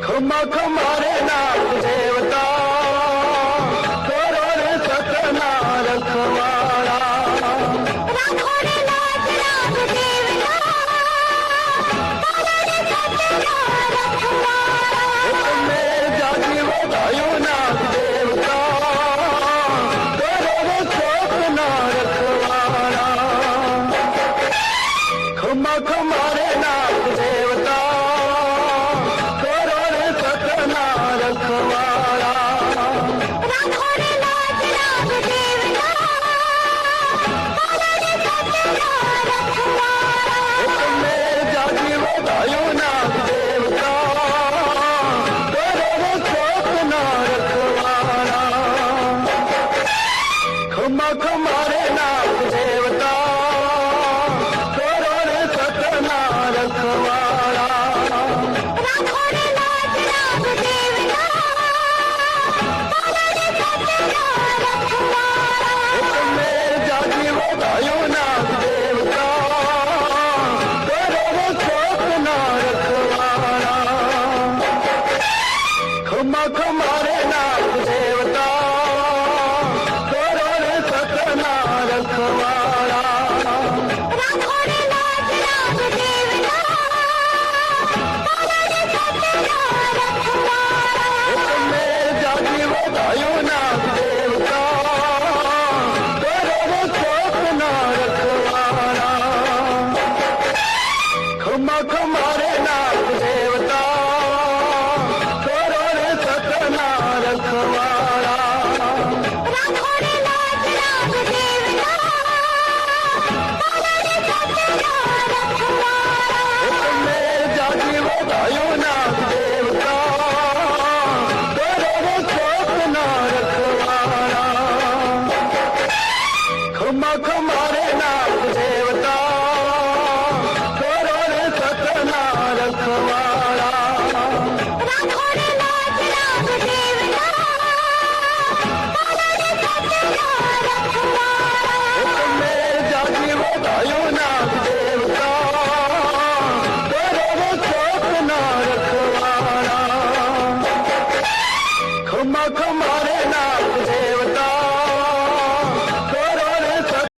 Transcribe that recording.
खमा खमारे नाथ देवता करो रे सतना रखवाड़ा। राखो रे नाथ नाथ देवता करो रे सतना रखवाड़ा। मेरे जागी बधायो नाथ देवता करो रे सतना रखवाड़ा। खमा खमारे नाथ देवता करो रे सतना रखवाड़ा। राखो रे नाथ नाथ देवता करो रे सतना रखवाड़ा। मेरे जागी बधायो नाथ देवता करो रे सतना रखवाड़ा। खमा खमारे नाथ देवता करो रे सतना रखवाड़ा। राखो रे नाथ नाथ देवता करो रे सतना रखवाड़ा। मेरे जागी बधायो नाथ देवता करो रे सतना रखवाड़ा। खमा खमा